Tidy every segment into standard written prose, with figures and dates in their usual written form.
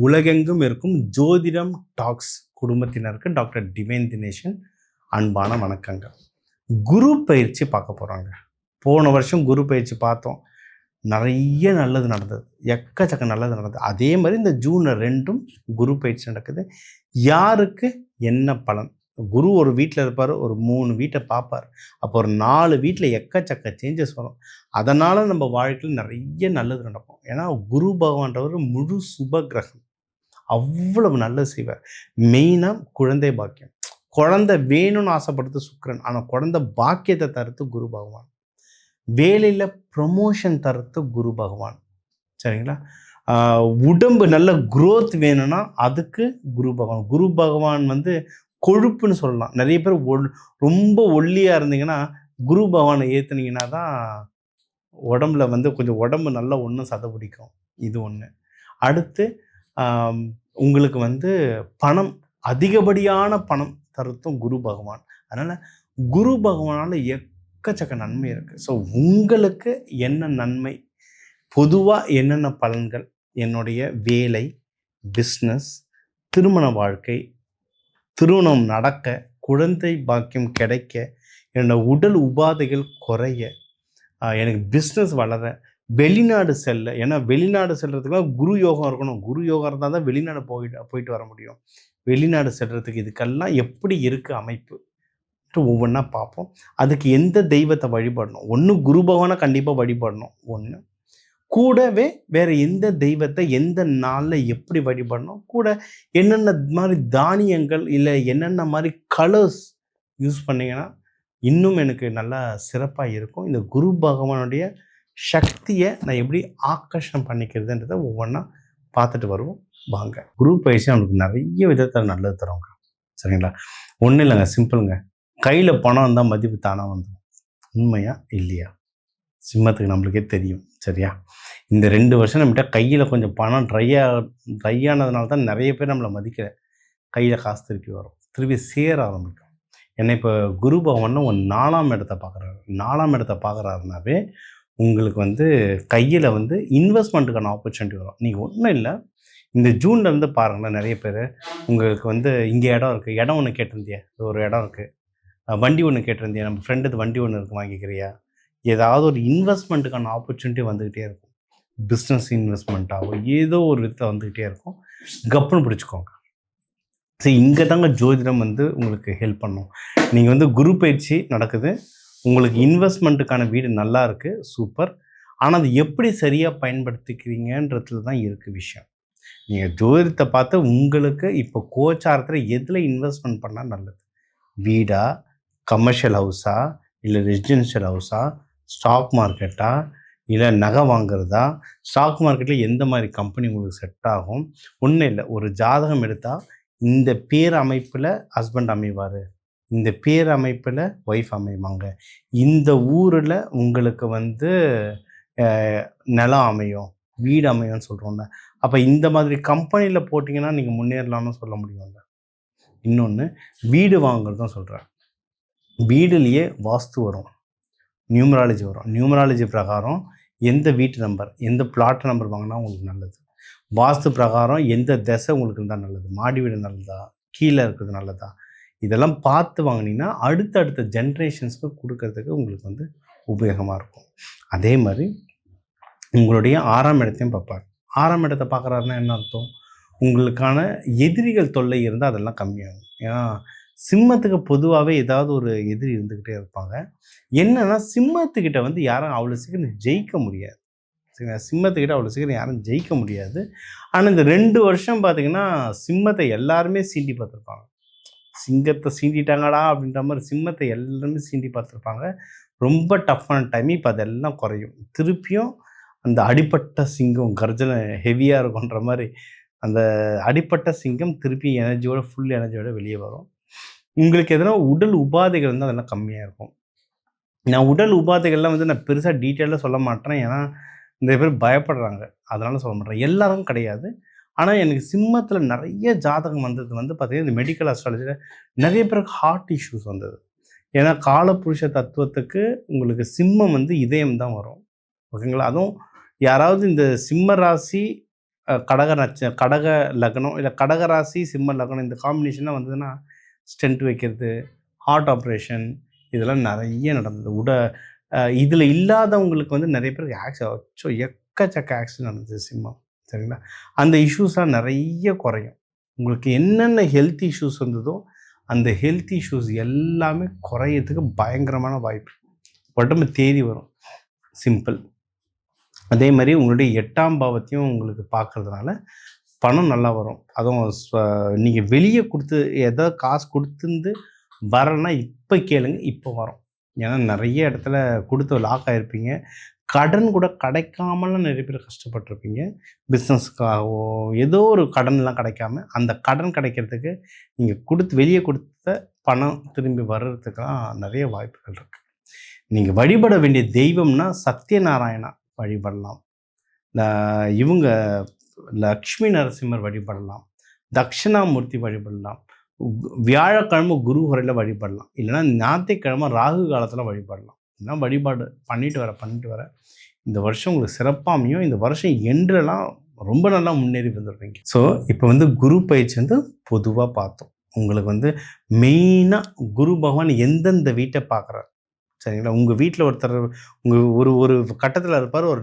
உலகெங்கும் இருக்கும் ஜோதிடம் டாக்ஸ் குடும்பத்தினருக்கு டாக்டர் டிவைன் தினேஷன் அன்பான வணக்கங்கள். குரு பயிற்சி பார்க்க போகிறாங்க. போன வருஷம் குரு பயிற்சி பார்த்தோம். நிறைய நல்லது நடந்தது, எக்கச்சக்க நல்லது நடந்தது. அதே மாதிரி இந்த ஜூன் 2 குரு பயிற்சி நடக்குது. யாருக்கு என்ன பலன்? குரு ஒரு வீட்டில் இருப்பார், ஒரு 3 வீட்டை பார்ப்பார். அப்போ ஒரு 4 வீட்டில் எக்கச்சக்க சேஞ்சஸ் வரும். அதனால் நம்ம வாழ்க்கையில் நிறைய நல்லது நடக்கும். ஏன்னா குரு பகவான்றவர் முழு சுப கிரகம், அவ்வளவு நல்லது செய்வார். மெயினாக குழந்தை பாக்கியம். குழந்தை வேணும்னு ஆசைப்படுறது சுக்கிரன், ஆனால் குழந்தை பாக்கியத்தை தருத்து குரு பகவான். வேலையில் ப்ரமோஷன் தருத்து குரு பகவான். சரிங்களா? உடம்பு நல்ல குரோத் வேணும்னா அதுக்கு குரு பகவான். குரு பகவான் கொழுப்புன்னு சொல்லலாம். நிறைய பேர் ரொம்ப ஒல்லியாக இருந்தீங்கன்னா குரு பகவானை ஏற்றுனீங்கன்னா தான் உடம்புல கொஞ்சம் உடம்பு நல்லா ஒன்றும் சதை பிடிக்கும். இது ஒன்று. அடுத்து உங்களுக்கு பணம், அதிகப்படியான பணம் தருத்தும் குரு பகவான். அதனால் குரு பகவானால் எக்கச்சக்க நன்மை இருக்குது. ஸோ உங்களுக்கு என்ன நன்மை, பொதுவாக என்னென்ன பலன்கள், என்னுடைய வேலை, பிஸ்னஸ், திருமண வாழ்க்கை, திருமணம் நடக்க, குழந்தை பாக்கியம் கிடைக்க, என்னோட உடல் உபாதைகள் குறைய, எனக்கு பிஸ்னஸ் வளர, வெளிநாடு செல்ல. ஏன்னா வெளிநாடு செல்றதுக்குலாம் குரு யோகம் இருக்கணும். குரு யோகம் இருந்தால் தான் வெளிநாடு போயிட்டு வர முடியும். வெளிநாடு செல்றதுக்கு இதுக்கெல்லாம் எப்படி இருக்குது அமைப்பு ஒவ்வொன்றா பார்ப்போம். அதுக்கு எந்த தெய்வத்தை வழிபடணும்? ஒன்று குரு பகவானை கண்டிப்பாக வழிபடணும். ஒன்று கூடவே வேறு எந்த தெய்வத்தை எந்த நாளில் எப்படி வழிபடணும், கூட என்னென்ன மாதிரி தானியங்கள் இல்லை என்னென்ன மாதிரி கலர்ஸ் யூஸ் பண்ணிங்கன்னா இன்னும் எனக்கு நல்லா சிறப்பாக இருக்கும். இந்த குரு பகவானுடைய சக்தியை நான் எப்படி ஆக்கர்ஷணம் பண்ணிக்கிறதுன்றதை ஒவ்வொன்றா பார்த்துட்டு வருவோம். வாங்க. குரு பயிற்சி நம்மளுக்கு நிறைய விதத்தில் நல்லது தருவாங்க. சரிங்களா? ஒன்றும் இல்லைங்க, சிம்பிளுங்க. கையில் பணம் இருந்தால் மதிப்பு தானாக வந்துடும். உண்மையா இல்லையா? சிம்மத்துக்கு நம்மளுக்கே தெரியும். சரியா? இந்த 2 வருஷம் நம்மகிட்ட கையில் கொஞ்சம் பணம் ட்ரை ஆனதுனால தான் நிறைய பேர் நம்மளை மதிக்கல. கையில் காசு திருப்பி வரும், திருப்பி சேர ஆரம்பிக்கும். ஏன்னா இப்போ குரு பகவான் ஒரு 4ஆம் இடத்தை பார்க்குறாரு. 4ஆம் இடத்தை பார்க்குறாருனாவே உங்களுக்கு கையில் இன்வெஸ்ட்மெண்ட்டுக்கான ஆப்பர்ச்சுனிட்டி வரும். நீங்கள் ஒன்றும் இல்லை, இந்த ஜூன்லேருந்து பாருங்களேன். நிறைய பேர் உங்களுக்கு இங்கே இடம் இருக்குது, இடம் ஒன்று கேட்டிருந்தியா, ஒரு இடம் இருக்குது, வண்டி ஒன்று கேட்டிருந்தியா, நம்ம ஃப்ரெண்டு வண்டி ஒன்று இருக்குது, வாங்கிக்கிறியா? ஏதாவது ஒரு இன்வெஸ்ட்மெண்ட்டுக்கான ஆப்பர்ச்சுனிட்டி வந்துக்கிட்டே இருக்கும். பிஸ்னஸ் இன்வெஸ்ட்மெண்ட்டாகவும் ஏதோ ஒரு விதத்தில் வந்துக்கிட்டே இருக்கும். கப்புன்னு பிடிச்சிக்கோங்க. சரி, இங்கே தாங்க ஜோதிடம் உங்களுக்கு ஹெல்ப் பண்ணும். நீங்கள் குரு பயிற்சி நடக்குது, உங்களுக்கு இன்வெஸ்ட்மெண்ட்டுக்கான வீடு நல்லா இருக்குது, சூப்பர். ஆனால் அது எப்படி சரியாக பயன்படுத்திக்கிறீங்கன்றதுல தான் இருக்குது விஷயம். நீங்கள் ஜோதிடத்தை பார்த்து உங்களுக்கு இப்போ கோச்சாரத்தில் எதில் இன்வெஸ்ட்மெண்ட் பண்ணால் நல்லது? வீடா, கமர்ஷியல் ஹவுஸா, இல்லை ரெசிடென்ஷியல் ஹவுஸா, ஸ்டாக் மார்க்கெட்டா, இல்லை நகை வாங்குறதா? ஸ்டாக் மார்க்கெட்டில் எந்த மாதிரி கம்பெனி உங்களுக்கு செட் ஆகும்? ஒன்றும் இல்லை, ஒரு ஜாதகம் எடுத்தால் இந்த பேர் அமைப்பில் ஹஸ்பண்ட் அமைவார், இந்த பேர் அமைப்பில் ஒய்ஃப் அமைவாங்க, இந்த ஊரில் உங்களுக்கு நிலம் அமையும், வீடு அமையும்னு சொல்கிறோம்ல. அப்போ இந்த மாதிரி கம்பெனியில் போட்டிங்கன்னா நீங்கள் முன்னேறலாம்னு சொல்ல முடியும்ல. இன்னொன்று, வீடு வாங்குறதும் சொல்கிறேன். வீடுலேயே வாஸ்து வரும், நியூமராலஜி வரும். நியூமராலஜி பிரகாரம் எந்த வீட்டு நம்பர், எந்த பிளாட் நம்பர் வாங்கினா உங்களுக்கு நல்லது, வாஸ்து பிரகாரம் எந்த திசை உங்களுக்கு இருந்தால் நல்லது, மாடி வீடு நல்லதா, கீழே இருக்கிறது நல்லதா, இதெல்லாம் பார்த்து வாங்கினீங்கன்னா அடுத்தடுத்த ஜென்ரேஷன்ஸ்க்கு கொடுக்கறதுக்கு உங்களுக்கு உபயோகமாக இருக்கும். அதே மாதிரி உங்களுடைய 6ஆம் இடத்தையும் பார்ப்பார். 6ஆம் இடத்தை பார்க்குறாருன்னா என்ன அர்த்தம்? உங்களுக்கான எதிரிகள் தொல்லை இருந்தால் அதெல்லாம் கம்மியாகும். ஏன்னா சிம்மத்துக்கு பொதுவாகவே ஏதாவது ஒரு எதிரி இருந்துக்கிட்டே இருப்பாங்க. என்னன்னா சிம்மத்துக்கிட்ட யாரும் அவ்வளோ சீக்கிரம் ஜெயிக்க முடியாது. சரிங்களா? சிம்மத்துக்கிட்ட அவ்வளோ சீக்கிரம் யாரும் ஜெயிக்க முடியாது. ஆனால் இந்த 2 வருஷம் பார்த்திங்கன்னா சிம்மத்தை எல்லாருமே சீண்டி பார்த்துருப்பாங்க. சிங்கத்தை சீண்டிட்டாங்கடா அப்படின்ற மாதிரி சிம்மத்தை எல்லாருமே சீண்டி பார்த்துருப்பாங்க. ரொம்ப டஃப்பான டைம். இப்போ அதெல்லாம் குறையும். திருப்பியும் அந்த அடிப்பட்ட சிங்கம் கர்ஜனை ஹெவியாக இருக்குன்ற மாதிரி அந்த அடிப்பட்ட சிங்கம் திருப்பி எனர்ஜியோட, ஃபுல் எனர்ஜியோட வெளியே வரும். உங்களுக்கு எதனா உடல் உபாதைகள் அதெல்லாம் கம்மியாக இருக்கும். நான் உடல் உபாதைகள்லாம் நான் பெருசாக டீட்டெயிலாக சொல்ல மாட்டேன். ஏன்னா நிறைய பேர் பயப்படுறாங்க, அதனால சொல்ல மாட்டேன். எல்லாரும் கிடையாது. ஆனால் எனக்கு சிம்மத்தில் நிறைய ஜாதகம் வந்தது பார்த்தீங்கன்னா இந்த மெடிக்கல் அஸ்ட்ராலஜியில் நிறைய பேருக்கு ஹார்ட் இஷ்யூஸ் வந்தது. ஏன்னா காலபுருஷ தத்துவத்துக்கு உங்களுக்கு சிம்மம் இதயம் தான் வரும். ஓகேங்களா? அதுவும் யாராவது இந்த சிம்ம ராசி கடக லக்னம் இல்லை கடக ராசி சிம்ம லக்னம் இந்த காம்பினேஷன்லாம் வந்ததுன்னா ஸ்டென்ட் வைக்கிறது, ஹார்ட் ஆப்ரேஷன் இதெல்லாம் நிறைய நடந்தது. இதில் இல்லாதவங்களுக்கு வந்து நிறைய பேருக்கு எக்கச்சக்க ஆக்சிடென்ட் நடந்தது சிம்மம். சரிங்களா? அந்த இஷ்யூஸ்லாம் நிறைய குறையும். உங்களுக்கு என்னென்ன ஹெல்த் இஷ்யூஸ் வந்ததோ அந்த ஹெல்த் இஷ்யூஸ் எல்லாமே குறையறதுக்கு பயங்கரமான வாய்ப்பு. உடம்பு தேறி வரும். சிம்பிள். அதே மாதிரி உங்களுடைய 8ஆம் பாவத்தையும் உங்களுக்கு பார்க்கறதுனால பணம் நல்லா வரும். அதுவும் நீங்கள் வெளியே கொடுத்து ஏதாவது காசு கொடுத்துருந்து வரலைன்னா இப்போ கேளுங்க, இப்போ வரும். ஏன்னா நிறைய இடத்துல கொடுத்து லாக் ஆகிருப்பீங்க. கடன் கூட கிடைக்காமலாம் நிறைய பேர் கஷ்டப்பட்டிருப்பீங்க. பிஸ்னஸ்க்காகவோ ஏதோ ஒரு கடன்லாம் கிடைக்காம அந்த கடன் கிடைக்கிறதுக்கு நீங்கள் வெளியே கொடுத்த பணம் திரும்பி வர்றதுக்கெல்லாம் நிறைய வாய்ப்புகள் இருக்குது. நீங்கள் வழிபட வேண்டிய தெய்வம்னா சத்யநாராயணா வழிபடலாம். இவங்க லக்ஷ்மி நரசிம்மர் வழிபடலாம். தட்சிணாமூர்த்தி வழிபடலாம். வியாழக்கிழமை குரு உரையில் வழிபடலாம். இல்லைன்னா ஞாயிற்றுக்கிழமை ராகு காலத்தில் வழிபடலாம். இதெல்லாம் வழிபாடு பண்ணிட்டு வர இந்த வருஷம் உங்களுக்கு சிறப்பாக அமையும். இந்த வருஷம் என்றெல்லாம் ரொம்ப நல்லா முன்னேறி வந்துடுவீங்க. ஸோ இப்போ வந்து குரு பயிற்சி வந்து பொதுவாக பார்த்தோம். உங்களுக்கு வந்து மெயினாக குரு பகவான் எந்தெந்த வீட்டை பார்க்குறாரு, சரிங்களா? உங்கள் வீட்டில் ஒருத்தர் உங்கள் ஒரு கட்டத்தில் இருப்பார், ஒரு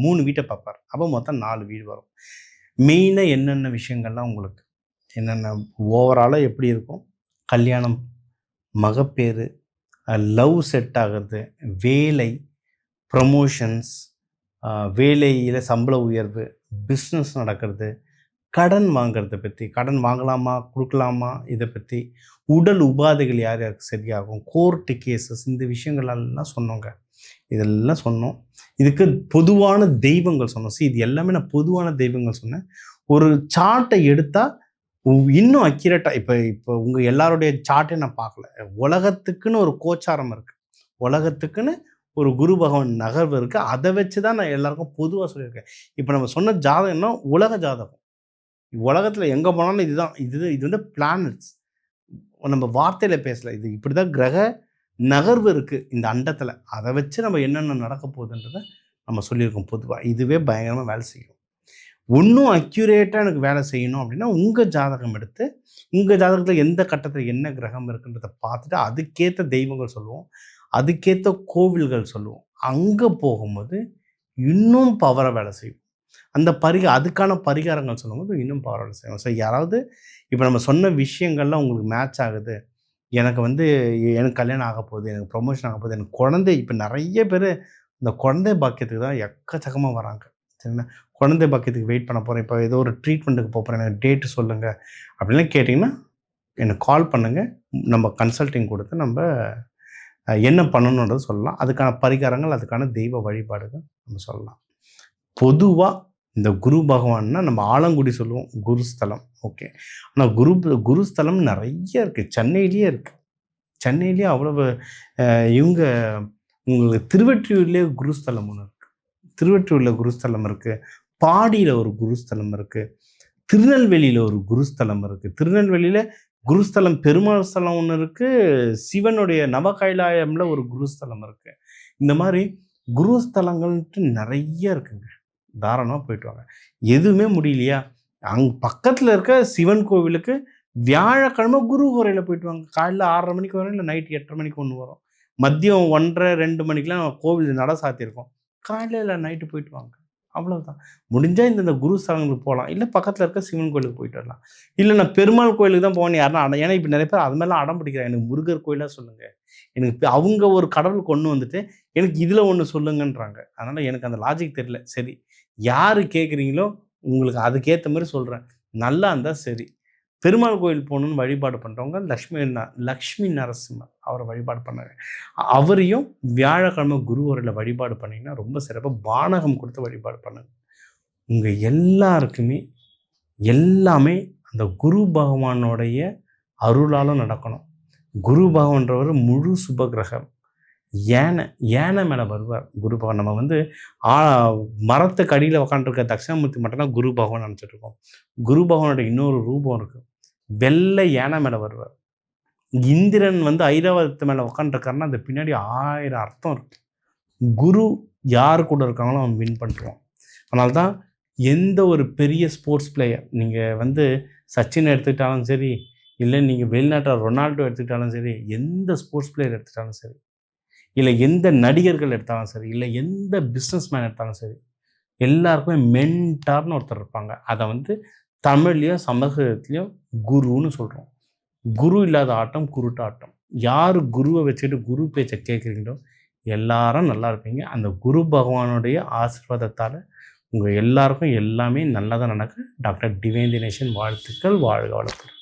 3 வீட்டை பார்ப்பார். அப்போ மொத்தம் 4 வீடு வரும். மெயினாக என்னென்ன விஷயங்கள்லாம் உங்களுக்கு என்னென்ன ஓவராலாக எப்படி இருக்கும், கல்யாணம், மகப்பேறு, லவ் செட் ஆகிறது, வேலை, ப்ரமோஷன்ஸ், வேலையில் சம்பள உயர்வு, பிஸ்னஸ் நடக்கிறது, கடன் வாங்கிறத பற்றி, கடன் வாங்கலாமா கொடுக்கலாமா இதை பற்றி, உடல் உபாதைகள் யார் யாருக்கு சரியாகும், கோர்ட்டு கேசஸ், இந்த விஷயங்களெல்லாம் சொன்னோங்க. இதெல்லாம் சொன்னோம். இதுக்கு பொதுவான தெய்வங்கள் சொன்னோம். இது எல்லாமே நான் பொதுவான தெய்வங்கள் சொன்னேன். ஒரு சார்ட்டை எடுத்தால் இன்னும் அக்யூரேட்டாக இப்போ உங்கள் எல்லாருடைய சார்ட்டையும் நான் பார்க்கல. உலகத்துக்குன்னு ஒரு கோச்சாரம் இருக்குது, உலகத்துக்குன்னு ஒரு குரு பகவான் நகர்வு இருக்குது. அதை வச்சு தான் நான் எல்லாருக்கும் பொதுவாக சொல்லியிருக்கேன். இப்போ நம்ம சொன்ன ஜாதகம்னா உலக ஜாதகம். உலகத்தில் எங்கே போனாலும் இது வந்து பிளானட்ஸ். நம்ம வார்த்தையில் பேசலை. இது இப்படி தான் கிரக நகர்வு இருக்குது இந்த அண்டத்தில். அதை வச்சு நம்ம என்னென்ன நடக்க போகுதுன்றதை நம்ம சொல்லியிருக்கோம் பொதுவாக. இதுவே பயங்கரமாக வேலை செய்யும். இன்னும் அக்யூரேட்டாக எனக்கு வேலை செய்யணும் அப்படின்னா உங்கள் ஜாதகம் எடுத்து உங்கள் ஜாதகத்தில் எந்த கட்டத்தில் என்ன கிரகம் இருக்குன்றதை பார்த்துட்டு அதுக்கேற்ற தெய்வங்கள் சொல்லுவோம், அதுக்கேற்ற கோவில்கள் சொல்லுவோம். அங்கே போகும்போது இன்னும் பவரை வேலை செய்யும். அந்த அதுக்கான பரிகாரங்கள் சொல்லும்போது இன்னும் பவரை வேலை செய்யும். ஸோ யாராவது இப்போ நம்ம சொன்ன விஷயங்கள்லாம் உங்களுக்கு மேட்ச் ஆகுது, எனக்கு கல்யாணம் ஆக போகுது, எனக்கு ப்ரொமோஷன் ஆக போகுது, எனக்கு குழந்தை, இப்போ நிறைய பேர் இந்த குழந்தை பாக்கியத்துக்கு தான் எக்கச்சக்கமாக வராங்க. சரிங்களா? குழந்தை பாக்கியத்துக்கு வெயிட் பண்ண போகிறேன், இப்போ ஏதோ ஒரு ட்ரீட்மெண்ட்டுக்கு போகிறேன், எனக்கு டேட்டு சொல்லுங்கள் அப்படின்லாம் கேட்டிங்கன்னா எனக்கு கால் பண்ணுங்கள். நம்ம கன்சல்டிங் கொடுத்து நம்ம என்ன பண்ணணுன்றது சொல்லலாம். அதுக்கான பரிகாரங்கள், அதுக்கான தெய்வ வழிபாடுகள் நம்ம சொல்லலாம். பொதுவாக இந்த குரு பகவான்னா நம்ம ஆலங்குடி சொல்லுவோம் குருஸ்தலம். ஓகே, ஆனால் குருஸ்தலம் நிறைய இருக்குது. சென்னையிலேயே இருக்குது. சென்னையிலேயே அவ்வளவு உங்களுக்கு திருவெற்றியூர்லேயே குருஸ்தலம் ஒன்று இருக்குது. திருவெற்றியூரில் குருஸ்தலம் இருக்குது. பாடியில் ஒரு குருஸ்தலம் இருக்குது. திருநெல்வேலியில் ஒரு குருஸ்தலம் இருக்குது. திருநெல்வேலியில் குருஸ்தலம் பெருமாள் ஸ்தலம் ஒன்று இருக்குது. சிவனுடைய நவகைலாயம்ல ஒரு குருஸ்தலம் இருக்குது. இந்த மாதிரி குருஸ்தலங்கள்ட்டு நிறைய இருக்குங்க. தாராளமாக போயிட்டு வாங்க. எதுவுமே முடியலையா, அங்கே பக்கத்தில் இருக்க சிவன் கோவிலுக்கு வியாழக்கிழமை குரு உரையில் போயிட்டு வாங்க. காலையில் 6:30 மணிக்கு வரும், இல்லை நைட்டு 8:30 மணிக்கு ஒன்று வரும். மதியம் 1:30-2 மணிக்கெலாம் கோவில் நட சாத்தியிருக்கோம். காலையில் இல்லை நைட்டு போயிட்டு வாங்க. அவ்வளோதான். முடிஞ்சால் இந்த குருஸ்தலங்களுக்கு போகலாம், இல்லை பக்கத்தில் இருக்க சிவன் கோயிலுக்கு போயிட்டு வரலாம். இல்லை நான் பெருமாள் கோயிலுக்கு தான் போவேன் யாருன்னா ஏன்னா இப்போ நிறைய பேர் அது மாதிரிலாம் அடம் பிடிக்கிறாங்க. எனக்கு முருகர் கோயிலாக சொல்லுங்கள், எனக்கு அவங்க ஒரு கடவுள் கொண்டு வந்துட்டு எனக்கு இதில் ஒன்று சொல்லுங்கன்றாங்க. அதனால் எனக்கு அந்த லாஜிக் தெரியல. சரி, யார் கேட்குறீங்களோ உங்களுக்கு அதுக்கேற்ற மாதிரி சொல்கிறேன். நல்லா இருந்தால் சரி. பெருமாள் கோயில் போகணுன்னு வழிபாடு பண்ணுறவங்க லக்ஷ்மி நரசிம்மர் அவரை வழிபாடு பண்ணாங்க. அவரையும் வியாழக்கிழமை குரு உரையில் வழிபாடு பண்ணிங்கன்னா ரொம்ப சிறப்பாக பானகம் கொடுத்து வழிபாடு பண்ணுங்க. உங்கள் எல்லாருக்குமே எல்லாமே அந்த குரு பகவானுடைய அருளாலும் நடக்கணும். குரு பகவான்றவர் முழு சுபகிரகம். யானை மேலே வருவார் குரு பகவான். நம்ம மரத்துக்கு அடியில் உட்காந்துருக்க தட்சிணாமூர்த்தி மட்டும்தான் குரு பகவான் நினச்சிட்டு இருக்கோம். குரு பகவானோட இன்னொரு ரூபம் இருக்குது. வெள்ளை யானை மேலே வருவார். இந்திரன் ஐராவதத்து மேலே உட்காந்துருக்காருன்னா அந்த பின்னாடி 1000 அர்த்தம் இருக்குது. குரு யார் கூட இருக்காங்களோ அவன் வின் பண்ணிடுவான். அதனால்தான் எந்த ஒரு பெரிய ஸ்போர்ட்ஸ் பிளேயர் நீங்கள் வந்து சச்சின் எடுத்துக்கிட்டாலும் சரி, இல்லை நீங்கள் வெளிநாட்டில் ரொனால்டோ எடுத்துக்கிட்டாலும் சரி, எந்த ஸ்போர்ட்ஸ் பிளேயர் எடுத்துக்கிட்டாலும் சரி, இல்லை எந்த நடிகர்கள் எடுத்தாலும் சரி, இல்லை எந்த பிஸ்னஸ் மேன் எடுத்தாலும் சரி, எல்லாருக்குமே மென்டார்னு ஒருத்தர் இருப்பாங்க. அதை வந்து தமிழ்லையும் சமஸ்கிருதத்துலேயும் குருன்னு சொல்கிறோம். குரு இல்லாத ஆட்டம் குருட்டு ஆட்டம். யார் குருவை வச்சுட்டு குரு பேச்சை கேட்குறீங்களோ எல்லாரும் நல்லா இருப்பீங்க. அந்த குரு பகவானுடைய ஆசீர்வாதத்தால் உங்கள் எல்லாருக்கும் எல்லாமே நல்லதாக நடக்க டாக்டர் டிவைன் தினேஷன் வாழ்த்துக்கள். வாழ்க வளத்துடன்.